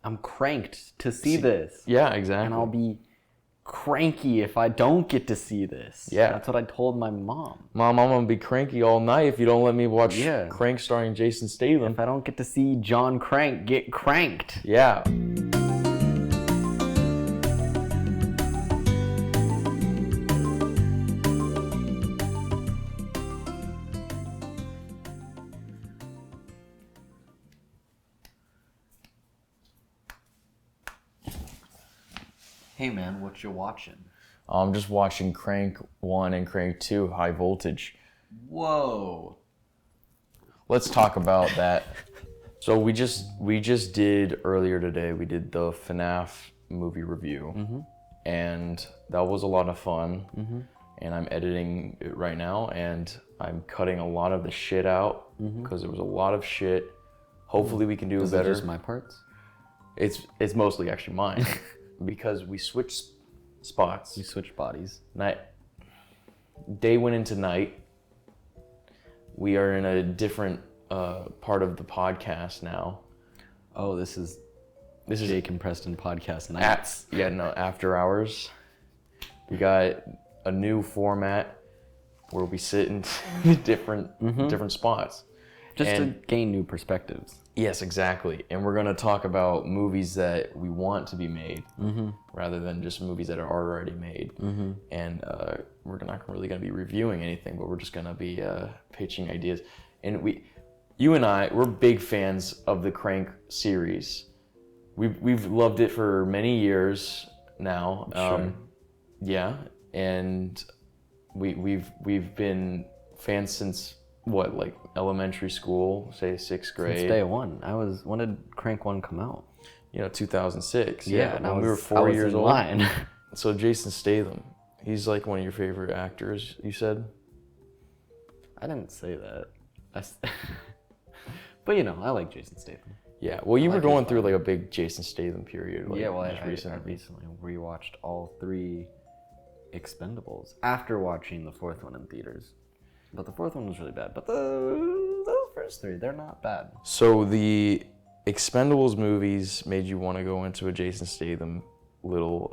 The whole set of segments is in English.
I'm cranked to see this. Yeah, exactly. And I'll be cranky if I don't get to see this. Yeah. That's what I told my mom. Mom, I'm going to be cranky all night if you don't let me watch Crank starring Jason Statham. If I don't get to see John Crank get cranked. Yeah. Hey man, what you watching? I'm just watching Crank 1 and Crank 2, High Voltage. Whoa. Let's talk about that. So we just did earlier today, we did the FNAF movie review. And that was a lot of fun. And I'm editing it right now, and I'm cutting a lot of the shit out because there was a lot of shit. Hopefully we can do it better. Is it just my parts? It's mostly actually mine. Because we switched spots. We switched bodies. Day went into night. We are in a different part of the podcast now. Oh, this is Jake and Preston podcast nights. After hours. We got a new format where we sit in different spots. Just to gain new perspectives. Yes, exactly. And we're going to talk about movies that we want to be made rather than just movies that are already made. And we're not really going to be reviewing anything, but we're just going to be pitching ideas. And you and I, we're big fans of the Crank series. We've loved it for many years now. Sure. Yeah, and we've been fans since what, like elementary school, say 6th grade? Since day one. When did Crank 1 come out? 2006. Yeah, when we were 4 years old. 9. So Jason Statham, he's like one of your favorite actors, you said? I didn't say that. But I like Jason Statham. Yeah, well, you were going through like a big Jason Statham period. I recently rewatched all 3 Expendables after watching the 4th one in theaters. But the 4th one was really bad. But the first 3, they're not bad. So the Expendables movies made you want to go into a Jason Statham little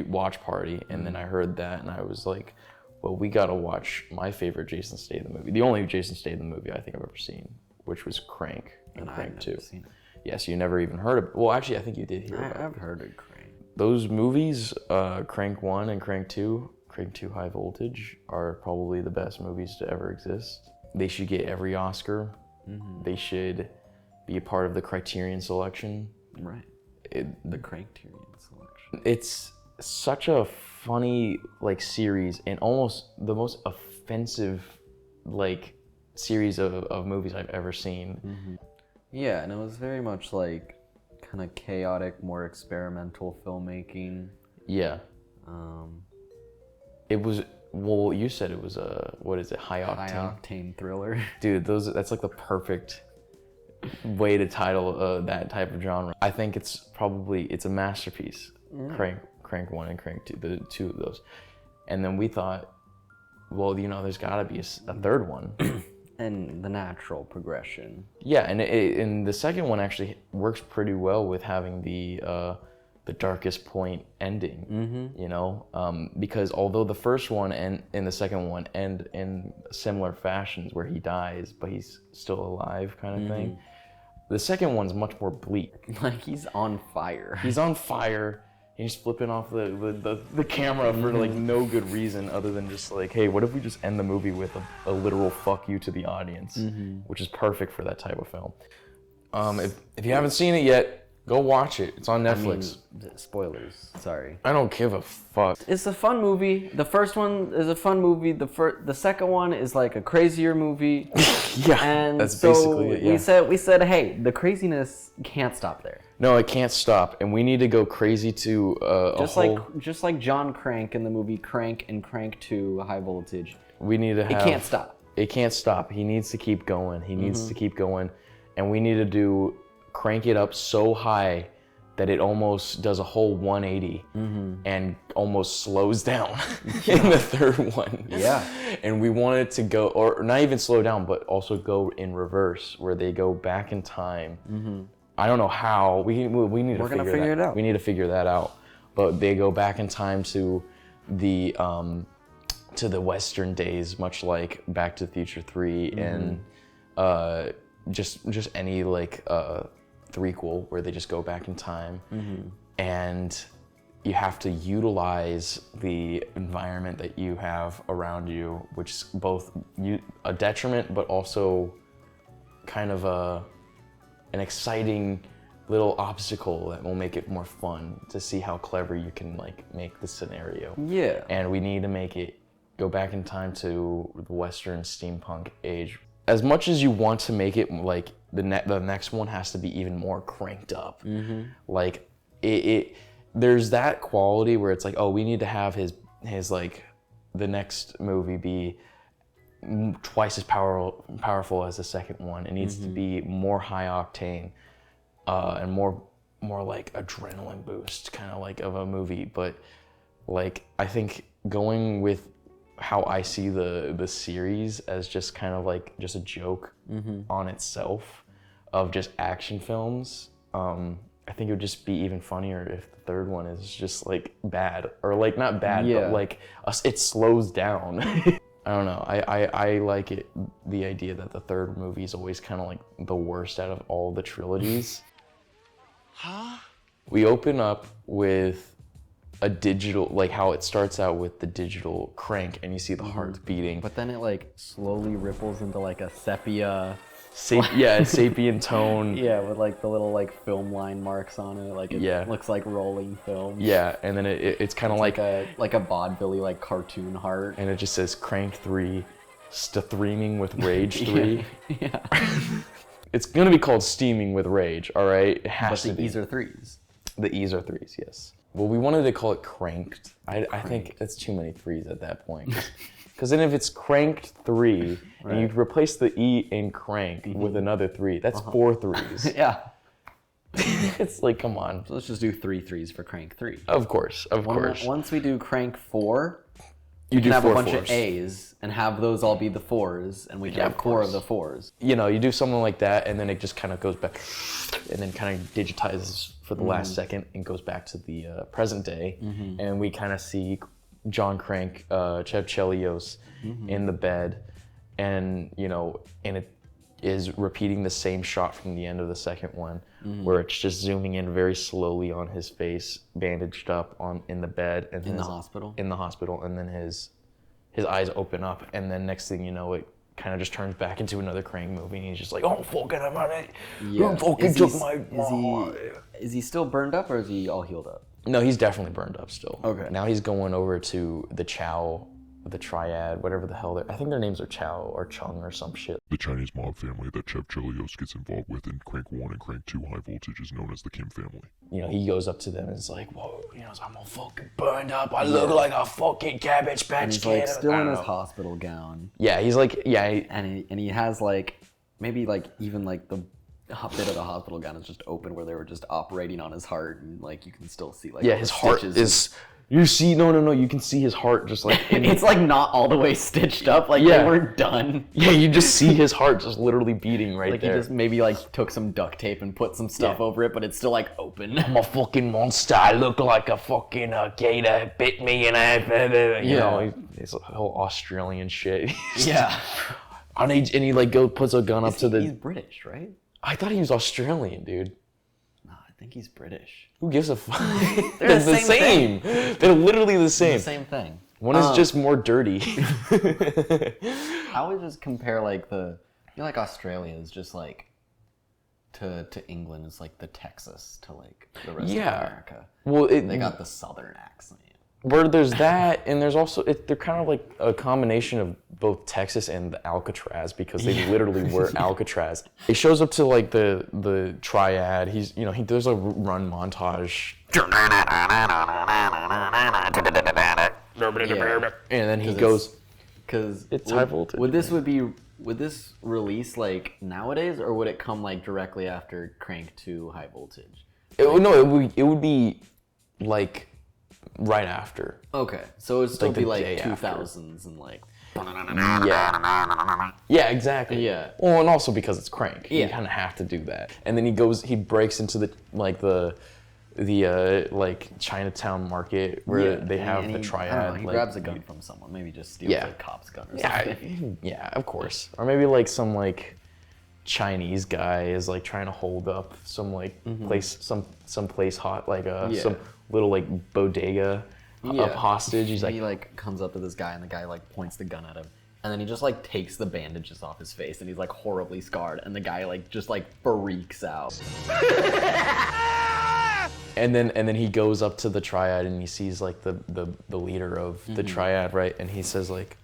watch party. And then I heard that and I was like, well, we got to watch my favorite Jason Statham movie. The only Jason Statham movie I think I've ever seen, which was Crank and Crank 2. Seen it. Yes, you never even heard of it. Well, actually, I think you did hear about it. I've heard of Crank. Those movies, Crank 1 and Crank 2, Crank 2 High Voltage, are probably the best movies to ever exist. They should get every Oscar. They should be a part of the Criterion selection. Right. The Criterion selection. It's such a funny series and almost the most offensive series of movies I've ever seen. Yeah, and it was very much kind of chaotic, more experimental filmmaking. Yeah. It was, well, you said it was what is it, high octane? High octane thriller. Dude, that's like the perfect way to title that type of genre. I think it's a masterpiece. Crank 1 and Crank 2, the 2 of those. And then we thought, well, there's gotta be a 3rd one. And the natural progression. Yeah, and the second one actually works pretty well with having the darkest point ending, because although the first one and the second one end in similar fashions where he dies, but he's still alive kind of thing, the second one's much more bleak. He's on fire. He's on fire. He's flipping off the camera for no good reason other than just hey, what if we just end the movie with a literal fuck you to the audience, which is perfect for that type of film. If you haven't seen it yet, go watch it. It's on Netflix. Spoilers. Sorry. I don't give a fuck. It's a fun movie. The first one is a fun movie. The second one is a crazier movie. Yeah, and that's basically it. Yeah. We said, hey, the craziness can't stop there. No, it can't stop, and we need to go crazy to just like John Crank in the movie Crank and Crank 2 High Voltage. We need to have. It can't stop. It can't stop. He needs to keep going. He needs to keep going, and we need to crank it up so high that it almost does a whole 180 and almost slows down in the 3rd one. Yeah. And we want it to go, or not even slow down, but also go in reverse, where they go back in time I don't know how. We need to figure it out. We need to figure that out. But they go back in time to the Western days, much like Back to the Future 3 and just any like threequel where they just go back in time and you have to utilize the environment that you have around you, which is both a detriment but also kind of an exciting little obstacle that will make it more fun to see how clever you can like make the scenario. Yeah. And we need to make it go back in time to the Western steampunk age. As much as you want to make it like the next one has to be even more cranked up. Like there's that quality where it's like, oh, we need to have his like the next movie be twice as powerful as the second one. It needs to be more high octane and more like adrenaline boost kind of like of a movie. But like I think going with how I see the series as just kind of like just a joke on itself of just action films, I think it would just be even funnier if the third one is just like bad or like not bad but like it slows down. I don't know. I like it, the idea that the third movie is always kind of like the worst out of all the trilogies. We open up with a digital, like how it starts out with the digital crank and you see the heart beating. But then it like slowly ripples into like a sepia. Sapient tone. Yeah, with like the little like film line marks on it. Like it looks like rolling film. Yeah, and then it's kind of like a vaudeville like cartoon heart. And it just says Crank 3, St3aming with Rage 3. Yeah. It's gonna be called Steaming with Rage, all right? It has to be. But the E's are 3s. The E's are 3s, yes. Well, we wanted to call it Cranked. I think that's too many 3s at that point. Because then if it's Cranked 3, and you replace the E in Crank with another 3, that's 4 3s. Yeah. It's like, come on. So let's just do 3 3s for Crank 3. Of course. Once we do Crank 4, you can have a bunch 4s. of A's and have those all be the 4s, and we can have 4 of the 4s. You know, you do something like that, and then it just kind of goes back, and then kind of digitizes for the last second and goes back to the present day, and we kind of see John Crank, Chev Chelios in the bed, and you know, and it is repeating the same shot from the end of the second one, where it's just zooming in very slowly on his face, bandaged up in the bed, and in the hospital, and then his eyes open up, and then next thing you know, it kind of just turns back into another Crank movie, and he's just like, oh fucking money, you fucking took my. Is he still burned up, or is he all healed up? No, he's definitely burned up still. Okay. Now he's going over to the Chow, the Triad, whatever the hell I think their names are Chow or Chung or some shit. The Chinese mob family that Chev Chelios gets involved with in Crank 1 and Crank 2 High Voltage is known as the Kim family. You know, he goes up to them and is like, whoa, you know, I'm all fucking burned up. I look like a fucking Cabbage Patch And he's Kid. like still in his hospital gown. Yeah, he's like, and he has like, maybe like even like the bit of the hospital gown is just open where they were just operating on his heart, and like you can still see like his heart is. You see, no, you can see his heart just like... It's like not all the way stitched up, like they weren't done. Yeah, you just see his heart just literally beating right like there. Like he just maybe like took some duct tape and put some stuff over it, but it's still like open. I'm a fucking monster, I look like a fucking gator, bit me and you know, it's a whole Australian shit. Yeah. And he like puts a gun up to the... He's British, right? I thought he was Australian, dude. No, I think he's British. Who gives a fuck? They're the same. They're literally the same. The same thing. One is just more dirty. I would just compare like I feel like Australia is just like to England is like the Texas to like the rest of America. Well, they got the southern accent. Where there's that, and there's also they're kind of like a combination of both Texas and the Alcatraz, because they literally were Alcatraz. He shows up to like the Triad. He does a run montage, and then he goes. Because it's high voltage. Would this release like nowadays, or would it come like directly after Crank 2 High Voltage? It would be like right after. Okay, so it'd still like be the like day 2000s and like. Yeah, exactly. Yeah. Well, and also because it's Crank. Yeah. You kind of have to do that. And then he breaks into the Chinatown market where they have the I don't triad. know, he like, grabs a gun from someone. Maybe just steals a cop's gun or something. Yeah, of course. Or maybe like some like Chinese guy is like trying to hold up some like place, some place hot, like some little like bodega up hostage. He's like, he like comes up to this guy and the guy like points the gun at him. And then he just like takes the bandages off his face and he's like horribly scarred and the guy like just like freaks out. and then he goes up to the triad and he sees like the leader of the triad, right? And he says like,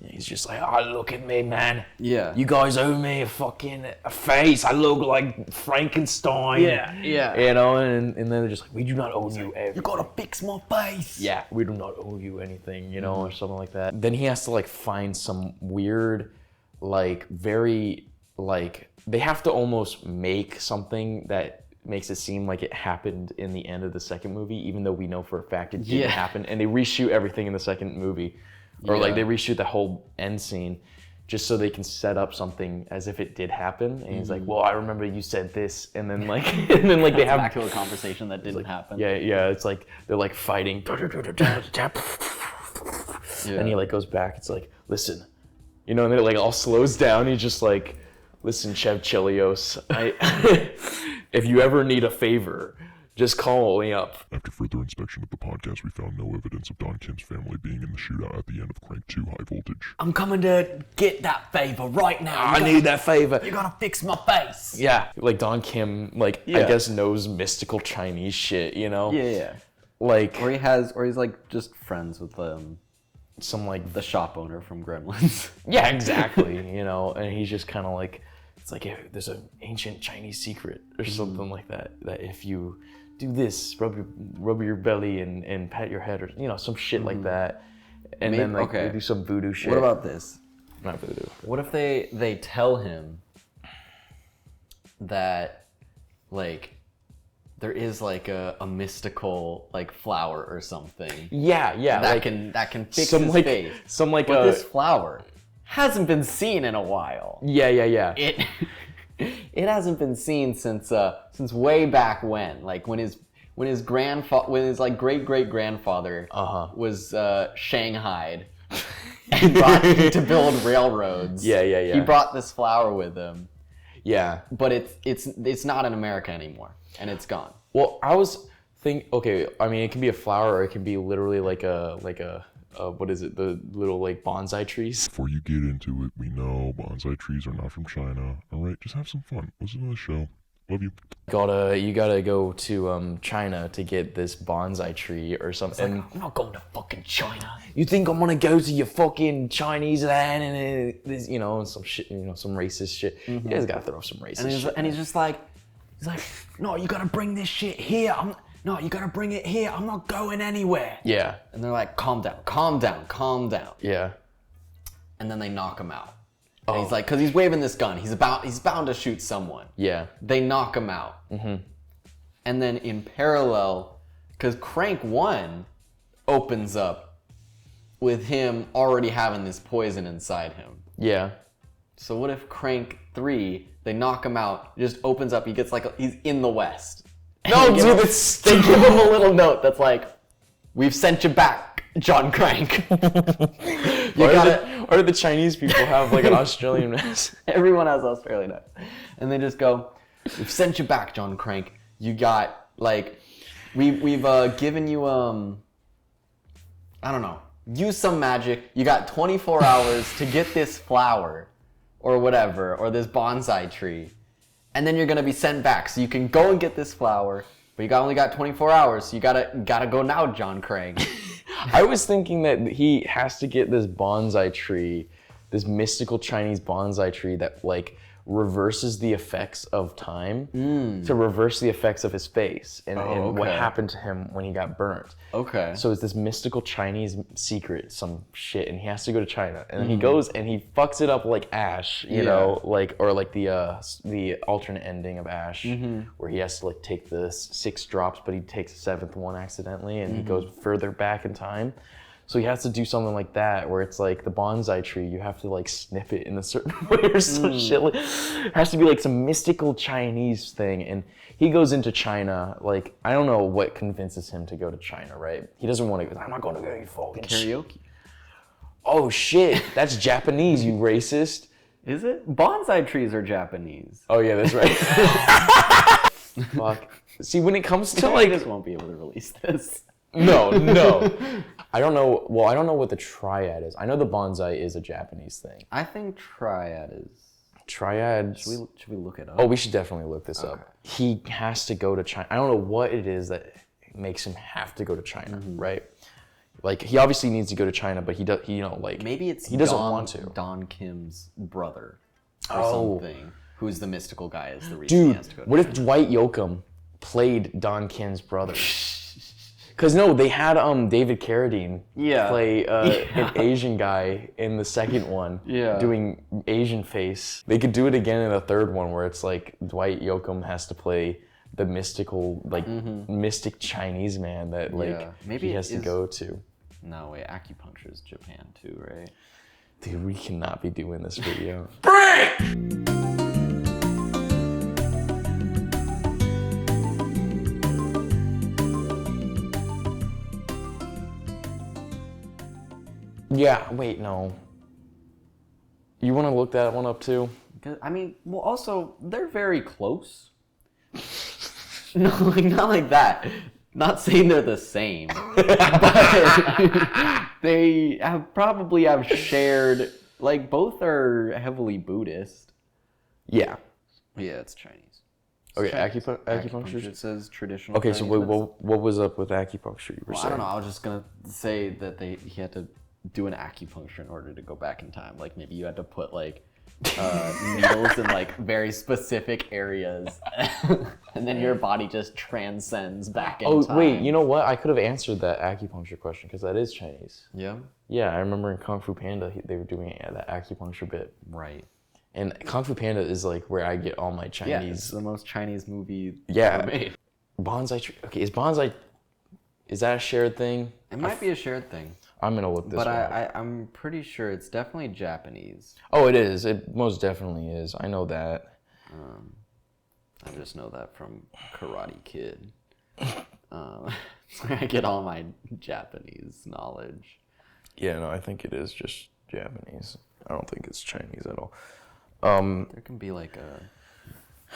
he's just like, oh, look at me, man. Yeah. You guys owe me a face. I look like Frankenstein. Yeah. You know, and then they're just like, we do not owe you everything. You gotta fix my face. Yeah, we do not owe you anything, you know, or something like that. Then he has to like find some weird, like very, like, they have to almost make something that makes it seem like it happened in the end of the second movie, even though we know for a fact it didn't happen. And they reshoot everything in the second movie. Or like they reshoot the whole end scene just so they can set up something as if it did happen. And he's like, well, I remember you said this. And then like, they have back to a conversation that didn't happen. Yeah. It's like, they're like fighting. And he like goes back. It's like, listen, you know, and it like all slows down. He's just like, listen, Chev Chilios, if you ever need a favor, just call me up. After further inspection of the podcast, we found no evidence of Don Kim's family being in the shootout at the end of Crank 2 High Voltage. I'm coming to get that favor right now. I need that favor. You gotta fix my face. Yeah, like Don Kim, like I guess knows mystical Chinese shit, you know? Yeah. Like, Or he's like just friends with some like the shop owner from Gremlins. Yeah, exactly. You know, and he's just kind of like, it's like, hey, there's an ancient Chinese secret or something like that. That if you do this, rub your belly and pat your head, or you know, some shit like that. And then like they do some voodoo shit. What about this? Not voodoo. What if they tell him that like there is like a mystical like flower or something? Yeah. That like, can fix some his like face. some like But this flower hasn't been seen in a while. Yeah. It hasn't been seen since way back when, like when his like great grandfather was shanghaied and brought to build railroads. Yeah. He brought this flower with him. Yeah. But it's not in America anymore, and it's gone. Well, I was thinking, okay, I mean, it can be a flower, or it can be literally like a what is it? The little like bonsai trees. Before you get into it, we know bonsai trees are not from China. All right, just have some fun. Listen to the show. Love you. You gotta go to China to get this bonsai tree or something. I'm not going to fucking China. You think I'm gonna go to your fucking Chinese land and this, you know, some shit, you know, some racist shit. You guys gotta throw some racist shit. And he's just like, no, you gotta bring this shit here. No, you gotta bring it here. I'm not going anywhere. Yeah. And they're like, calm down. Yeah. And then they knock him out. And he's like, because he's waving this gun. He's bound to shoot someone. Yeah. They knock him out. Mm-hmm. And then in parallel, because Crank 1 opens up with him already having this poison inside him. Yeah. So what if Crank 3, they knock him out, it just opens up, he gets like, he's in the West. No, dude, that's They give him a little note that's like, we've sent you back, John Crank. Why do the Chinese people have like an Australian accent? Everyone has Australian accent. And they just go, we've sent you back, John Crank. You got, like, we've given you, I don't know, use some magic. You got 24 hours to get this flower or whatever, or this bonsai tree. And then you're gonna be sent back. So you can go and get this flower, but you only got 24 hours. So you gotta go now, John Crank. I was thinking that he has to get this bonsai tree, this mystical Chinese bonsai tree that like reverses the effects of time to reverse the effects of his face and what happened to him when he got burnt. Okay. So it's this mystical Chinese secret, some shit, and he has to go to China. And then he goes and he fucks it up like Ash, you know, like, or like the alternate ending of Ash, where he has to like take the 6 drops, but he takes the 7th one accidentally, and he goes further back in time. So he has to do something like that, where it's like the bonsai tree, you have to like snip it in a certain way or some shit. Like, it has to be like some mystical Chinese thing. And he goes into China, like, I don't know what convinces him to go to China, right? He doesn't want to go, I'm not going to go fucking Karaoke. Oh shit, that's Japanese, you racist. Is it? Bonsai trees are Japanese. Oh yeah, that's right. Fuck. See, when it comes to I like... just won't be able to release this. No. I don't know what the triad is. I know the bonsai is a Japanese thing. I think triad is. Triad. Should we look it up? Oh, we should definitely look this up. He has to go to China. I don't know what it is that makes him have to go to China, right? Like, he obviously needs to go to China, but he like... Maybe it's he doesn't want to. Don Kim's brother or something. Who's the mystical guy is the reason he Dude, has to go to what China. if Dwight Yoakam played Don Kim's brother? Because no, they had David Carradine play an Asian guy in the second one, doing Asian face. They could do it again in the third one, where it's like Dwight Yoakam has to play the mystical, like mystic Chinese man that like maybe he has to go to. No, wait, acupuncture is Japan too, right? Dude, we cannot be doing this video. Yeah, wait, no. You want to look that one up too? I mean, well, also they're very close. No, like not like that. Not saying they're the same, but they probably have shared. Like both are heavily Buddhist. Yeah. Yeah, it's Chinese. Okay, Acupuncture. acupuncture. It says traditional. Okay, so Chinese what was up with acupuncture? You were Well, I saying? don't know. I was just gonna say that he had to do an acupuncture in order to go back in time. Like maybe you had to put like needles in like very specific areas, and then your body just transcends back in time. Oh wait, you know what? I could have answered that acupuncture question because that is Chinese. Yeah. Yeah, I remember in Kung Fu Panda they were doing that acupuncture bit. Right. And Kung Fu Panda is like where I get all my Chinese. Yeah, it's the most Chinese movie Yeah. ever made. Bonsai tree. Okay, is that a shared thing? It might be a shared thing, I'm gonna look this but one up. I'm pretty sure it's definitely Japanese. Oh, it is. It most definitely is. I know that. I just know that from Karate Kid. It's where I get all my Japanese knowledge. Yeah, no, I think it is just Japanese. I don't think it's Chinese at all. There can be like a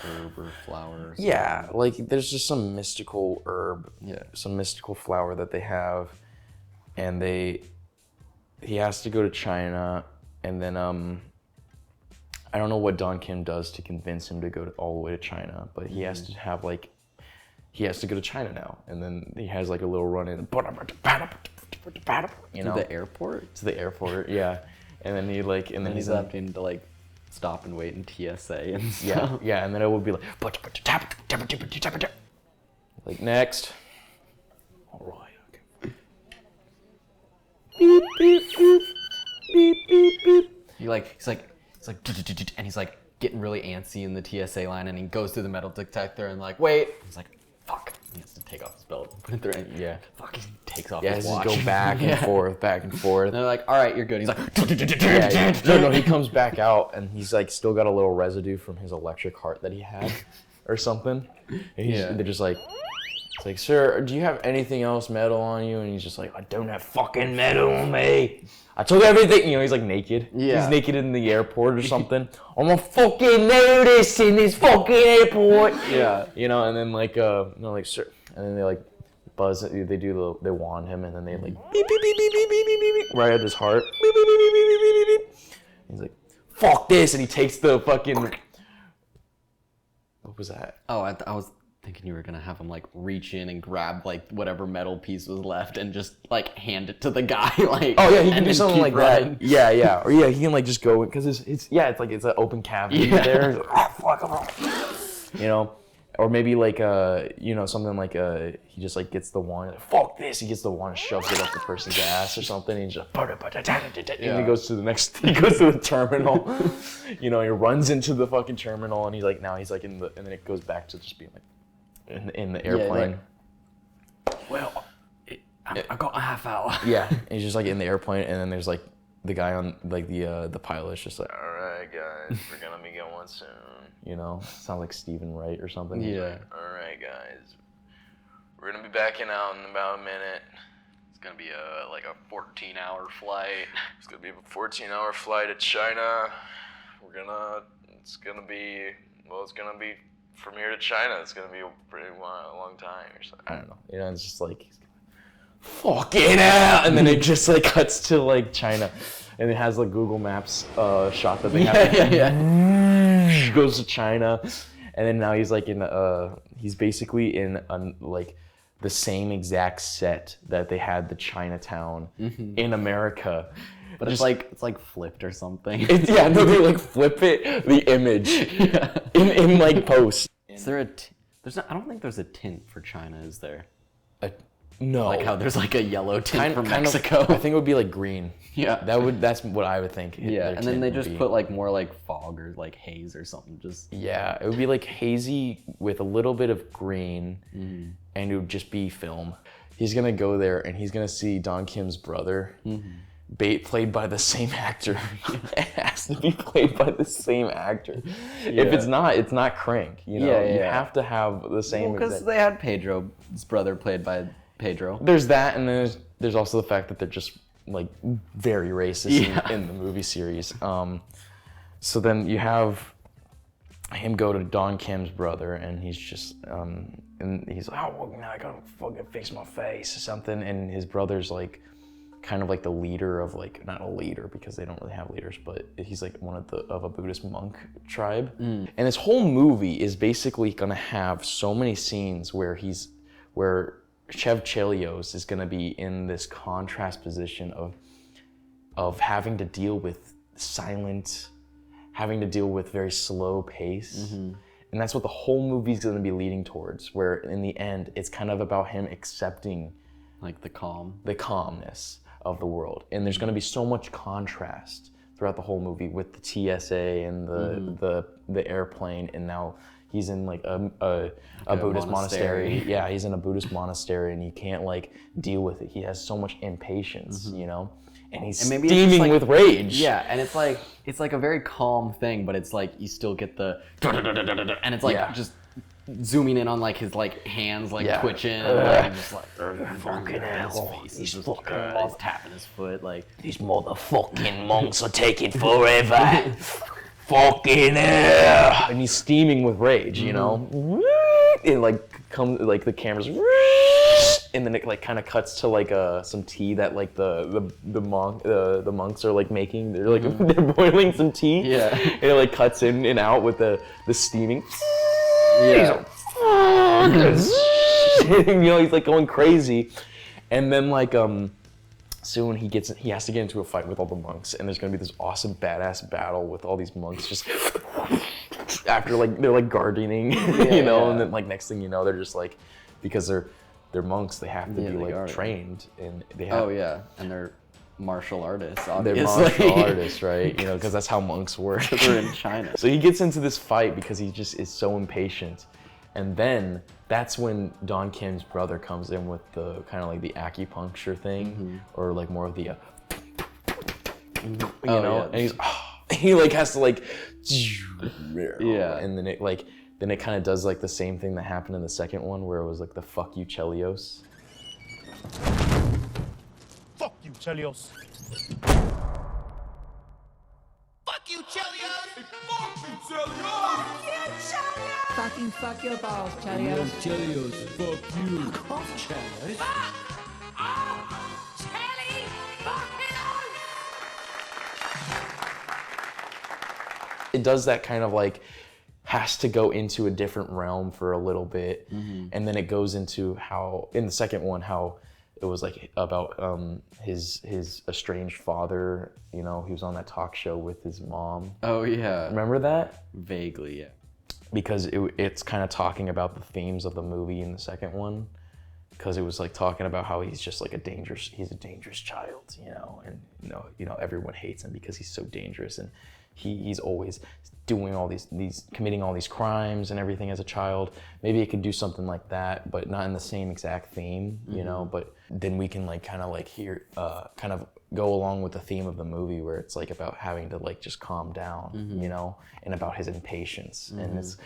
herb or flower or something. Yeah, like there's just some mystical herb, Yeah. some mystical flower that they have, and he has to go to China, and then I don't know what Don Kim does to convince him to go all the way to China, but he has to have like, he has to go to China now, and then he has like a little run in, you know, To the airport? to the airport, yeah, and then he like, and then And he's he's having to like stop and wait in TSA and stuff. yeah, and then it would be like next. All right, okay. Beep, beep, beep, beep, beep, beep. He's like, and he's like getting really antsy in the TSA line, and he goes through the metal detector and like, wait. He's like, fuck. He has to take off his belt, put it through, and Yeah. fuck. He takes off Yeah, his just watch. go back and forth, back and forth. And they're like, all right, you're good. He's like, Yeah. No, he comes back out and he's like still got a little residue from his electric heart that he had or something. And they're just like, it's like, sir, do you have anything else metal on you? And he's just like, I don't have fucking metal on me. I took everything. You know, he's like naked. Yeah. He's naked in the airport or something. I'm gonna fucking notice in this fucking airport. Yeah. You know, and then like, like, sir, and then they like buzz. They wand him, and then they like beep beep beep beep beep beep beep beep right at his heart. Beep beep beep beep beep beep beep beep. He's like, fuck this, and he takes the fucking. What was that? Oh, I was thinking you were gonna have him like reach in and grab like whatever metal piece was left and just like hand it to the guy. Like, Oh yeah, he can and do then something keep like running. that. Yeah, or yeah, he can like just go because it's like it's an open cavity there. He's like, fuck. You know, or maybe like something like he just like gets the wand. Like, fuck this! He gets the wand, and shoves it up the person's ass or something. And he just and he goes to the next. He goes to the terminal. You know, he runs into the fucking terminal, and he's like in the, and then it goes back to just being like in the airplane. Well, I got a half hour. Yeah, and he's just like in the airplane, and then there's like the guy on like the pilot's just like, all right guys, we're gonna be going soon. You know, sounds like Stephen Wright or something. He's Yeah. like, all right guys, we're gonna be backing out in about a minute. It's gonna be like a 14-hour flight. It's gonna be a 14-hour flight to China. It's gonna be from here to China. It's gonna be a pretty long time. Or something. I don't know. You know, it's just like, fucking hell, and then it just like cuts to like China, and it has like Google Maps shot that they have. Yeah. Goes to China, and then now he's like he's basically in like the same exact set that they had the Chinatown in America. But it's like flipped or something. They like flip it, the image in like post. Is there there's not, I don't think there's a tint for China, is there? No. Like how there's like a yellow tint for kind Mexico. I think it would be like green. Yeah. That's what I would think. Yeah, and then they just put like more like fog or like haze or something. Just yeah, it would be like hazy with a little bit of green, and it would just be film. He's gonna go there and he's gonna see Don Kim's brother, played by the same actor. It has to be played by the same actor. Yeah. If it's not Crank. You know, you have to have the same. Because they had Pedro's brother played by Pedro. There's that, and there's also the fact that they're just like very racist in the movie series. So then you have him go to Don Kim's brother, and he's just and he's like, oh, well, now I gotta fucking fix my face or something. And his brother's like kind of like the leader of like, not a leader because they don't really have leaders, but he's like one of a Buddhist monk tribe. And this whole movie is basically gonna have so many scenes where Chev Chelios is gonna be in this contrast position of having to deal with silent, having to deal with very slow pace. And that's what the whole movie's gonna be leading towards, where in the end, it's kind of about him accepting Like the calmness of the world. And there's gonna be so much contrast throughout the whole movie with the TSA and the airplane, and now he's in like a Buddhist monastery. Yeah, he's in a Buddhist monastery, and he can't like deal with it. He has so much impatience, you know? And he's steaming like, with rage. Yeah, and it's like a very calm thing, but it's like you still get the and it's like just zooming in on like his like hands like twitching and just like fucking hell. He's tapping his foot like These motherfucking monks are taking forever. Fucking hell. And he's steaming with rage, you know? And like comes like the camera's and then it like kind of cuts to like some tea that like the monks are like making. They're like they're boiling some tea. Yeah. And it like cuts in and out with the steaming. yeah. You know, he's like going crazy. And then like soon he has to get into a fight with all the monks, and there's gonna be this awesome badass battle with all these monks just after like they're like gardening, you know, and then like next thing you know they're just like, because they're monks, they have to be like trained, and they have and they're martial artists, they're obviously. martial artists, right? You know, because that's how monks work. They're in China. So he gets into this fight because he just is so impatient. And then that's when Don Kim's brother comes in with the kind of like the acupuncture thing, or like more of the, you know, and he like has to like, and then it kind of does like the same thing that happened in the second one where it was like the fuck you Chelios. Fuck you, Chelios. Fuck you, Chelios. Fuck you, Chelios. Fucking fuck your balls, Chelios. Chelios, fuck you. Chelios. Fuck! Oh! Chelly! Fucking It does that kind of like, has to go into a different realm for a little bit, and then it goes into how, in the second one, how it was like about his estranged father, you know, he was on that talk show with his mom. Oh yeah. Remember that? Vaguely, yeah. Because it's kind of talking about the themes of the movie in the second one, because it was like talking about how he's just like he's a dangerous child, you know, and you know everyone hates him because he's so dangerous, and he's always doing all these committing all these crimes and everything as a child. Maybe it could do something like that, but not in the same exact theme, you know. But then we can like kind of like hear kind of go along with the theme of the movie where it's like about having to like just calm down, you know, and about his impatience and it's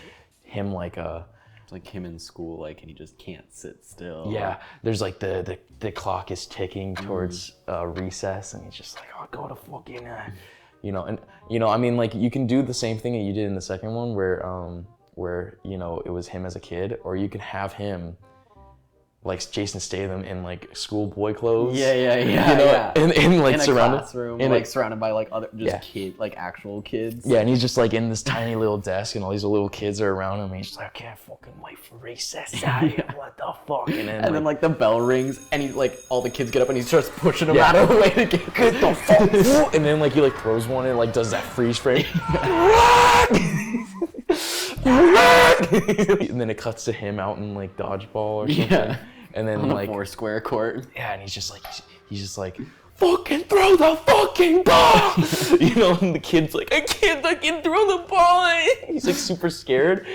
him like It's like him in school, like, and he just can't sit still. yeah, there's like the clock is ticking towards recess, and he's just like, oh, go to fucking, you know, and you know, I mean, like you can do the same thing that you did in the second one, where you know it was him as a kid, or you can have him like Jason Statham in like schoolboy clothes. Yeah, You know, and like in a surrounded classroom, in like a, surrounded by like other Yeah. kid, like actual kids. yeah, and he's just like in this tiny little desk, and all these little kids are around him. And he's just like, I can't fucking wait for recess. What the fuck? And then like the bell rings, and he like all the kids get up, and he starts pushing them out of the way to get the fuck. And then like he like throws one and like does that freeze frame. And then it cuts to him out in like dodgeball or something. Yeah. And then On a like 4-square court. yeah, and he's just like fucking throw the fucking ball. You know, and the kid's like, I can't fucking throw the ball. He's like super scared.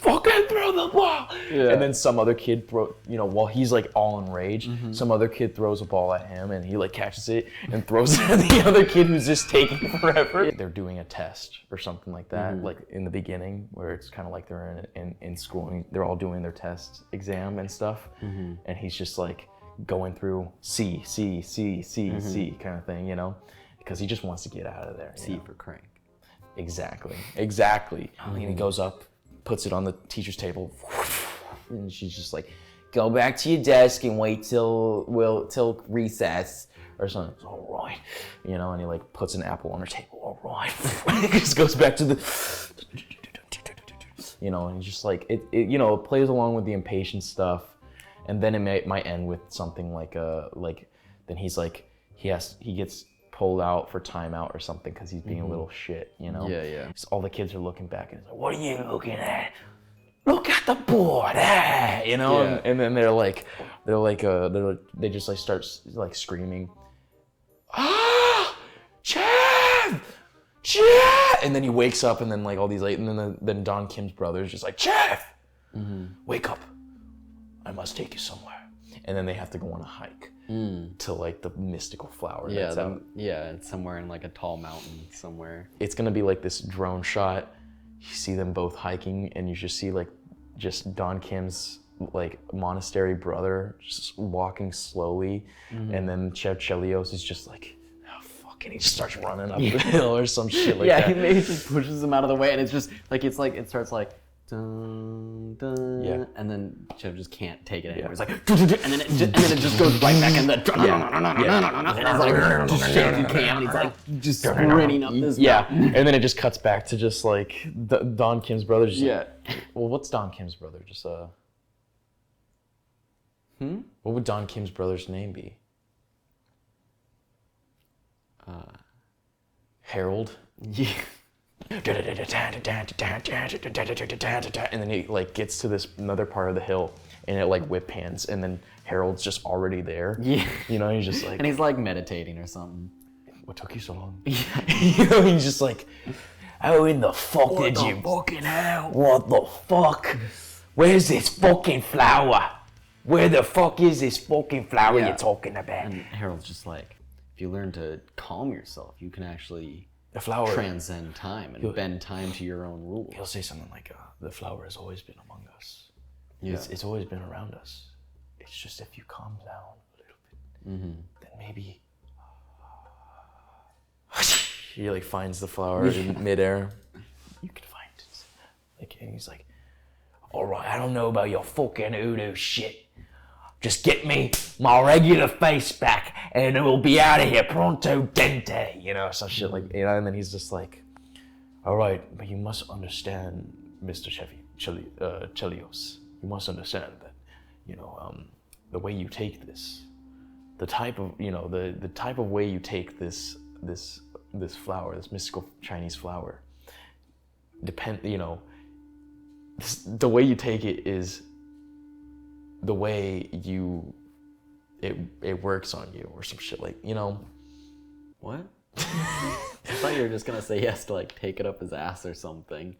Fucking throw the ball. Yeah. And then some other kid while he's like all enraged, some other kid throws a ball at him and he like catches it and throws it at the other kid who's just taking forever. They're doing a test or something like that, like in the beginning where it's kind of like they're in school and they're all doing their test exam and stuff. And he's just like, going through C kind of thing, you know, because he just wants to get out of there. C for crank. Exactly. And he goes up, puts it on the teacher's table, and she's just like, "Go back to your desk and wait till recess or something." All right, you know, and he like puts an apple on her table. All right, he just goes back to the, you know, and he's just like it you know, it plays along with the impatient stuff. And then it might end with something like then he's like he gets pulled out for timeout or something because he's being a little shit, you know. Yeah. So all the kids are looking back and it's like, what are you looking at? Look at the board, you know. Yeah. And then they just like start like screaming, Chev! And then he wakes up and then like all these and then Don Kim's brother is just like, Chev, wake up. I must take you somewhere. And then they have to go on a hike to like the mystical flower that's out. Yeah, it's somewhere in like a tall mountain somewhere. It's gonna be like this drone shot. You see them both hiking and you just see like just Don Kim's like monastery brother just walking slowly. And then Chev Chelios is just like, oh fuck, and he just starts running up the hill or some shit like that. Yeah, he maybe just pushes him out of the way and it's just like it starts like dun, dun, Yeah. and then Chev just can't take it anymore. It's like, and then it just goes right back in the, and it's like just shaking cam, and he's like just sprinting up this. Yeah, and then it just cuts back to just like Don Kim's brother. Just Yeah. Like, well, what's Don Kim's brother? Just What would Don Kim's brother's name be? Harold. Yeah. And then he like gets to this another part of the hill and it like whip pans and then Harold's just already there. Yeah. You know, he's just like, And he's like meditating or something. what took you so long? You know, he's just like, how in the fuck did you? Fucking hell. What the fuck? Where's this fucking flower? Where the fuck is this fucking flower Yeah. you're talking about? And Harold's just like, if you learn to calm yourself, you can actually The flower. transcend time and bend time to your own rules. He'll say something like, the flower has always been among us. Yeah. It's always been around us. It's just if you calm down a little bit, then maybe. He like finds the flower in midair. You can find it. Like, and he's like, all right, I don't know about your fucking hoodoo shit. Just get me my regular face back and we'll be out of here pronto dente, you know, some shit like, you know, and then he's just like, all right, but you must understand, Mr. Chelios, you must understand that, you know, the way you take this, the type of, you know, the type of way you take this flower, this mystical Chinese flower, you know, the way you take it is the way it works on you or some shit like, you know. What? I thought you were just gonna say he has to like take it up his ass or something.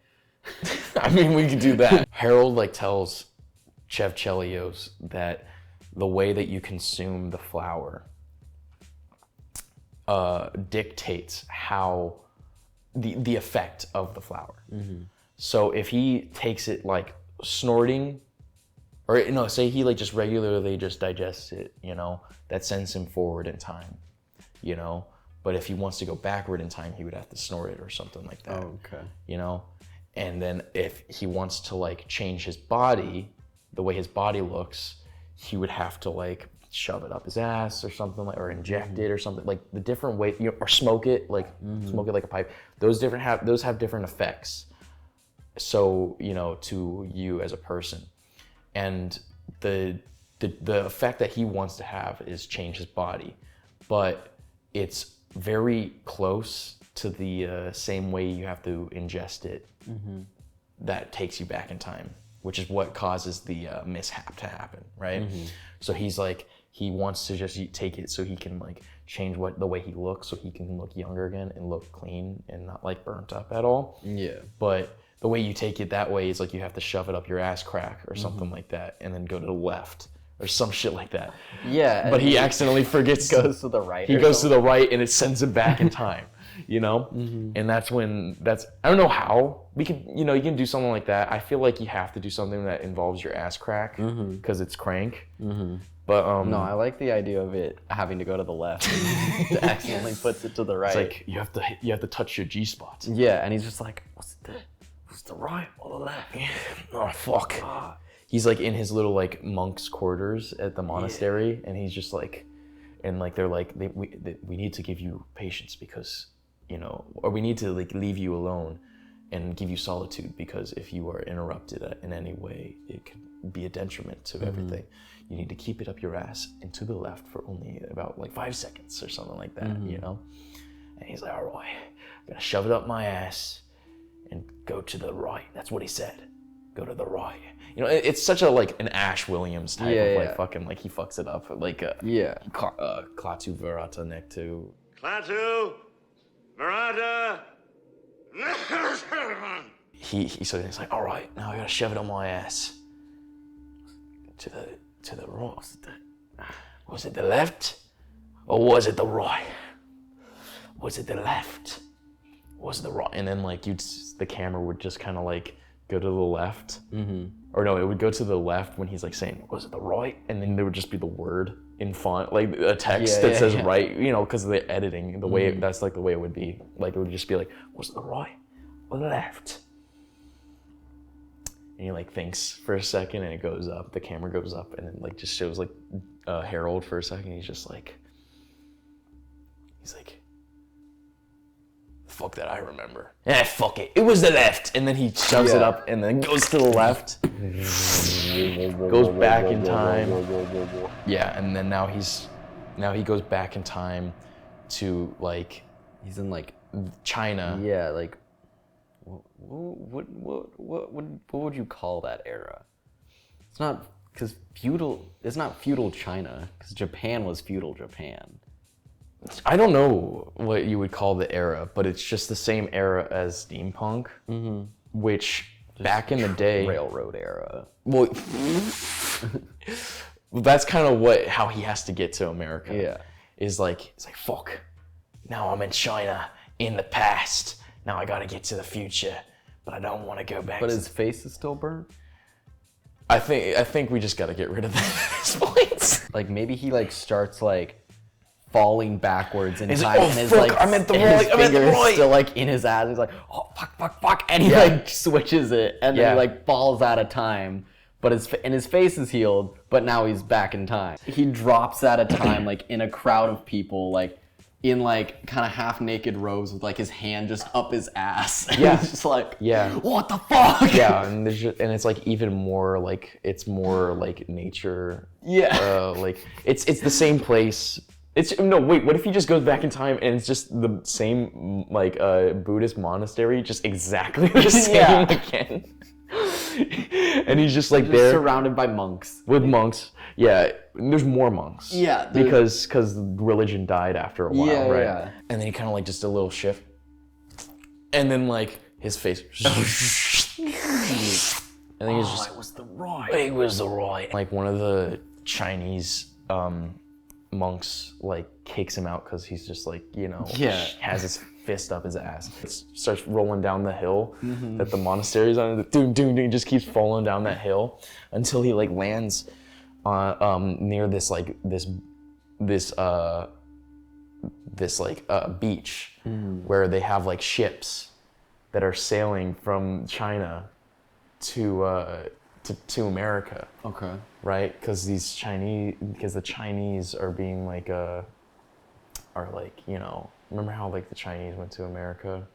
I mean, we could do that. Harold like tells Chef Chelios that the way that you consume the flour dictates how the effect of the flour. So if he takes it like snorting, or no, say he like just regularly just digests it, that sends him forward in time, But if he wants to go backward in time, he would have to snort it or something like that. Oh, okay. And then if he wants to like change his body, the way his body looks, he would have to like shove it up his ass or something like, or inject it or something, like the different way, or smoke it like a pipe. Those have different effects. So, to you as a person, and the effect that he wants to have is change his body, but it's very close to the same way you have to ingest it. That takes you back in time, which is what causes the mishap to happen, right? So he's like, he wants to just take it so he can like change the way he looks, so he can look younger again and look clean and not like burnt up at all. Yeah. But the way you take it that way is like you have to shove it up your ass crack or something like that, and then go to the left or some shit like that. Yeah. But he accidentally forgets. Goes to the right. He goes to the right, and it sends him back in time. And that's I don't know how we could, you can do something like that. I feel like you have to do something that involves your ass crack because it's Crank. But No, I like the idea of it having to go to the left and to accidentally puts it to the right. it's like you have to touch your G spots. Yeah, and he's just like, what's the right or the left? Oh fuck. He's like in his little like monk's quarters at the monastery, and he's just like, and like they're like, we need to give you patience because, or we need to like leave you alone and give you solitude, because if you are interrupted in any way, it could be a detriment to everything. You need to keep it up your ass and to the left for only about like 5 seconds or something like that, And he's like, all right, I'm gonna shove it up my ass and go to the right. That's what he said. Go to the right. It's such a like an Ash Williams type of like fucking like he fucks it up like Klaatu Verata Nectu. Klaatu, Verata. So he's like, all right, now I gotta shove it on my ass. To the right. Was it the left? Or was it the right? Was it the left? Was it the right? And then like the camera would just kind of like go to the left. Or no, it would go to the left when he's like saying, was it the right? And then there would just be the word in font, like a text that says right, because of the editing, the way that's like the way it would be. Like it would just be like, was it the right or the left? And he like thinks for a second, and it goes up, the camera goes up, and then like just shows like Harold for a second. He's like, fuck that, I remember. Fuck it, it was the left. And then he shoves it up and then goes to the left. Goes back in time. Yeah, and then now he goes back in time to like, He's in like China. Yeah, like what would you call that era? It's not it's not feudal China, because Japan was feudal Japan. I don't know what you would call the era, but it's just the same era as steampunk, which just back in the day, railroad era. Well, that's kind of how he has to get to America. Yeah, it's like fuck. Now I'm in China in the past. Now I gotta get to the future, but I don't want to go back. But his face is still burnt. I think we just gotta get rid of that at this point. Like maybe he like starts like falling backwards in time, like, and his like I'm at the and right, his I'm at the finger is right. still like in his ass. He's like, oh fuck, and he like switches it, and then he like falls out of time. But his face is healed, but now he's back in time. He drops out of time like in a crowd of people, like in like kind of half naked rows with like his hand just up his ass. Yeah, it's just like, yeah, what the fuck? Yeah, and it's like even more like, it's more like nature. Yeah, like it's the same place. What if he just goes back in time and it's just the same like Buddhist monastery, just exactly the same again? And he's just like there, surrounded by monks. With monks, yeah. There's more monks. Yeah, because religion died after a while, right? Yeah. And then he kind of like just a little shift, And then like his face. And then he's just. It was the right. It was the right. Like one of the Chinese monks like kicks him out because he's just like, you know, has his fist up his ass. It starts rolling down the hill that the monastery's on. Doom, doom, doom, just keeps falling down that hill until he like lands near this like this beach where they have like ships that are sailing from China to America. Okay. Right? Because the Chinese are being like are like, you know, remember how like the Chinese went to America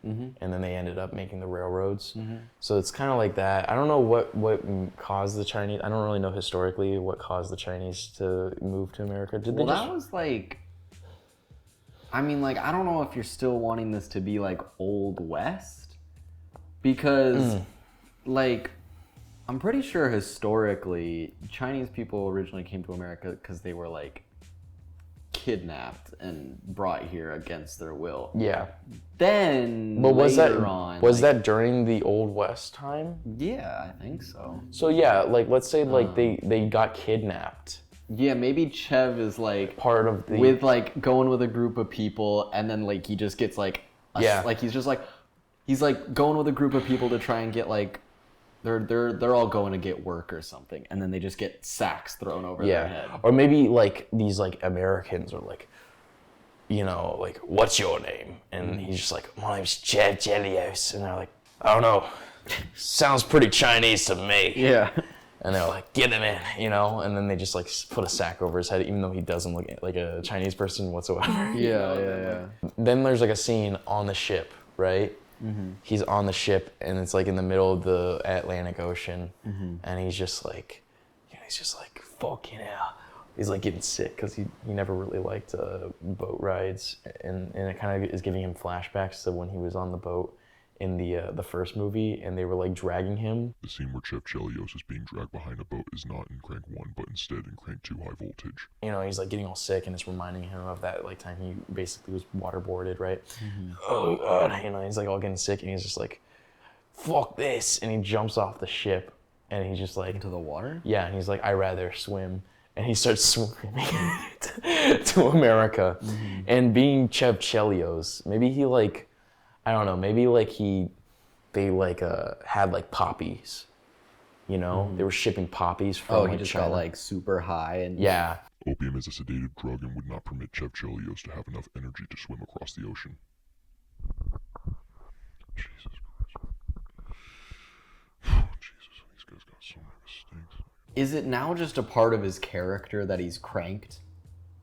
and then they ended up making the railroads. So it's kind of like that. I don't know what caused the Chinese. I don't really know historically what caused the Chinese to move to America. Did they that was like, I mean, like, I don't know if you're still wanting this to be like Old West, because like, I'm pretty sure historically Chinese people originally came to America because they were like kidnapped and brought here against their will. Yeah. Then But was later that during the Old West time? Yeah, I think so. So yeah, like let's say like they got kidnapped. Yeah, maybe Chev is like Part of the with like going with a group of people, and then like he just gets like like he's like going with a group of people to try and get like they're all going to get work or something, and then they just get sacks thrown over their head. Or maybe like these like Americans are like, you know, like, what's your name? And he's just like, my name's Chad Chelios. And they're like, I don't know, sounds pretty Chinese to me. Yeah. And they're like, get him in, you know? And then they just like put a sack over his head, even though he doesn't look like a Chinese person whatsoever. Yeah. Then there's like a scene on the ship, right? He's on the ship and it's like in the middle of the Atlantic Ocean, and he's just like, you know, fucking hell. He's like getting sick because he never really liked boat rides, and it kind of is giving him flashbacks to when he was on the boat in the first movie, and they were like dragging him. The scene where Chef Chelios is being dragged behind a boat is not in Crank 1, but instead in Crank 2 High Voltage. You know, he's like getting all sick, and it's reminding him of that like time he basically was waterboarded, right? Oh God, you know, he's like all getting sick, and he's just like, fuck this, and he jumps off the ship, and he's just like Into the water? Yeah, and he's like, I'd rather swim. And he starts swimming to America. And being Chev Chelios, maybe he like, I don't know, maybe like they like had like poppies, you know? They were shipping poppies from He like just China. got like super high and Yeah. Opium is a sedated drug and would not permit Chef Chelios to have enough energy to swim across the ocean. Jesus Christ. Jesus, these guys got so many mistakes. Is it now just a part of his character that he's cranked?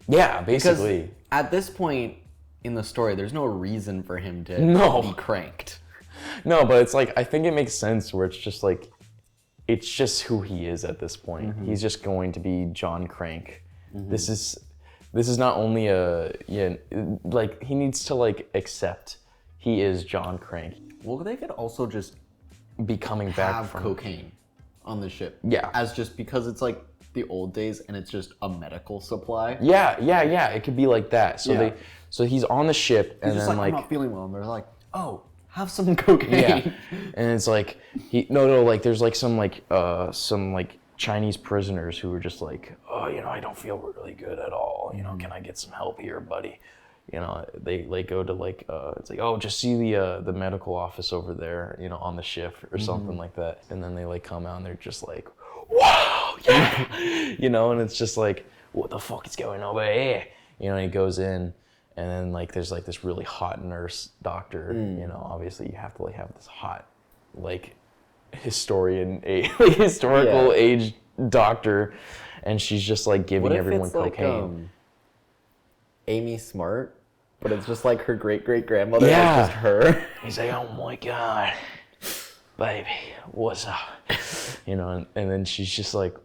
Yeah, Because basically. at this point in the story, there's no reason for him to be cranked. No, but it's like, I think it makes sense where it's just like, it's just who he is at this point. He's just going to be John Crank. This is not only like he needs to like accept he is John Crank. Well, they could also just Be coming back have from cocaine on the ship. Yeah. As just because it's like the old days and it's just a medical supply. Yeah. It could be like that. So Yeah. so he's on the ship and He's just then like, like I'm not feeling well. And they're like, oh, have some cocaine. yeah, and it's like like there's like some Chinese prisoners who were just like, oh, you know, I don't feel really good at all. You know, can I get some help here, buddy? You know, they go to like it's like, oh, just see the medical office over there, you know, on the ship or something like that. And then they like come out and they're just like, wow, yeah, you know, and it's just like, what the fuck is going on over here? You know, and he goes in. And then like there's like this really hot nurse doctor, you know, obviously you have to like have this hot like historical age doctor, and she's just like giving What if everyone it's cocaine. like Amy Smart, but it's just like her great-great-grandmother, Yeah. it's just her. He's like, oh my God, baby, what's up? You know, and then she's just like,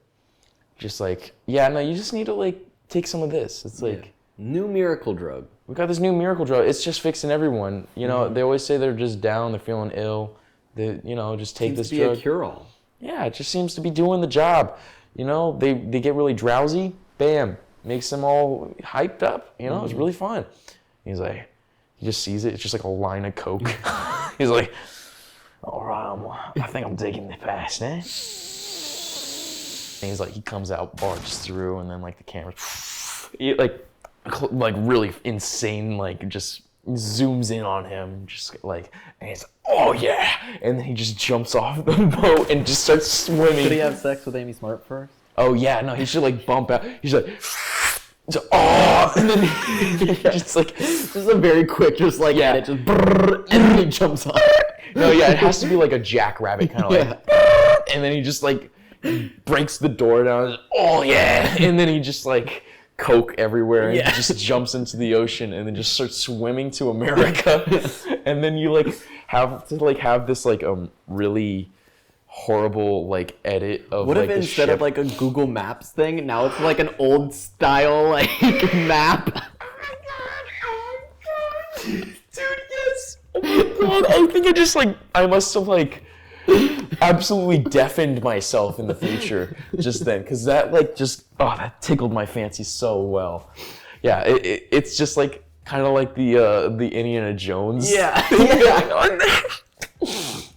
yeah, no, you just need to like take some of this. It's like, New miracle drug. we got this new miracle drug. It's just fixing everyone. You know, they always say they're just down, they're feeling ill. They, you know, just take Seems this to be drug. a cure-all. Yeah, it just seems to be doing the job. You know, they get really drowsy. Bam, makes them all hyped up. You know, it's really fun. He's like, He just sees it. It's just like a line of coke. He's like, all right, I think I'm taking the pass, eh? And he's like, he comes out, barges through, and then like the camera, like really insane, like just zooms in on him, just like, and he's like, oh yeah, and then he just jumps off the boat and just starts swimming. Did he have sex with Amy Smart first? Oh yeah, no, he should like bump out. He's like, oh, and then he just like, Just a very quick, just like, yeah, it just, brrr, and then he jumps off. no, yeah, it has to be like a jackrabbit kind of like, and then he just like breaks the door down. Oh yeah, and then he just like coke everywhere and he just jumps into the ocean and then just starts swimming to America. And then you like have to like have this like really horrible like edit of What like if the instead ship. of like a Google Maps thing, now it's like an old style like map? Dude, yes. Oh my god, I think I must have like absolutely deafened myself in the future just then, because that like that tickled my fancy so well. Yeah, it's just like kind of like the Indiana Jones thing going on there.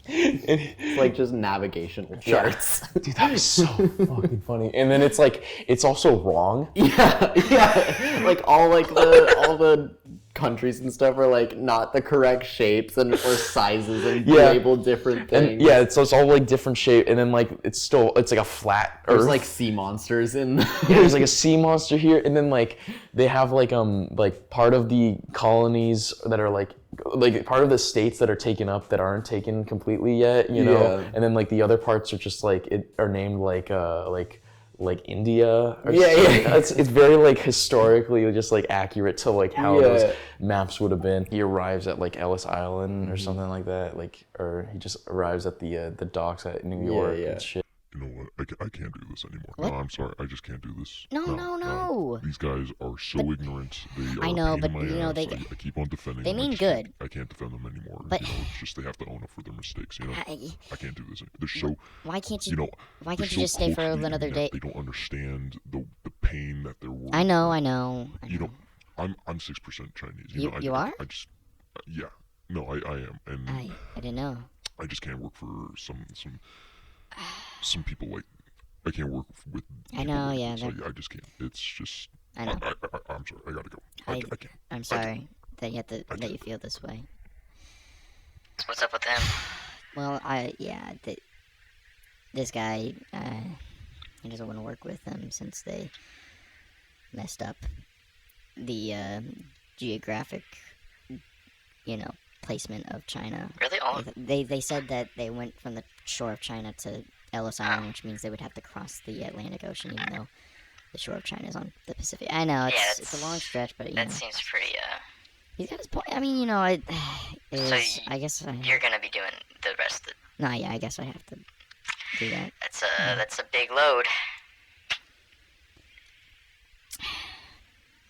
It's like just navigational charts. Dude, that was so fucking funny. And then it's like it's also wrong. Yeah. Like all the countries and stuff are like not the correct shapes or sizes and label different things. And yeah, it's all like different shape, and then like it's like a flat Earth. There's like sea monsters in There's like a sea monster here, and then like they have like part of the colonies that are like part of the states that are taken up that aren't taken completely yet, you know. Yeah. And then like the other parts are just like are named like India or Yeah. It's very like historically just like accurate to like how those maps would have been. He arrives at like Ellis Island or something like that, or he just arrives at the docks at New York and shit. You know what? I can't do this anymore. What? No, I'm sorry. I just can't do this. No. These guys are so ignorant. They are I know, a pain but, in my you know, ass. they- I keep on defending they them. mean good. I can't defend them anymore. But- you know, it's just they have to own up for their mistakes. You know, I can't do this. They're so. Why can't You know, Why they're can't you so just stay close for to the another internet, day? They don't understand the pain that they're working. I know. You know, I'm 6% Chinese. You I, are? I just yeah. No, I am, and I didn't know. I just can't work for some people like. I can't work with. I know, like yeah, this. they're- I just can't. It's just. I know. I'm sorry. I gotta go. I can't. I'm sorry that you feel this way. What's up with him? Well, this guy, he doesn't want to work with them since they messed up the geographic, placement of China. Really? They said that they went from the shore of China to Ellis Island, which means they would have to cross the Atlantic Ocean, even though the shore of China is on the Pacific. I know it's a long stretch, but That seems pretty, he's got his point. I mean, I guess you're gonna be doing the rest of the... No, yeah, I guess I have to do that. That's a big load.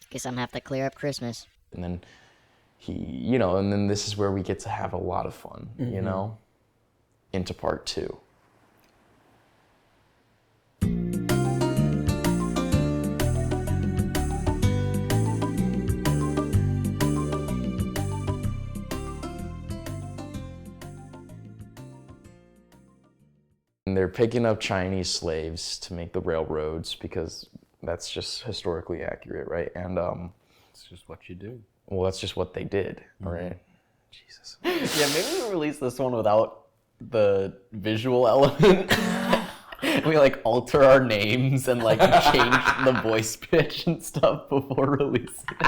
Guess I'm gonna have to clear up Christmas. And then and then this is where we get to have a lot of fun, you know, into part 2. And they're picking up Chinese slaves to make the railroads because that's just historically accurate, right? And It's just what you do. well, that's just what they did, right? Jesus. Yeah, maybe we release this one without the visual element. We like alter our names and like change the voice pitch and stuff before releasing it.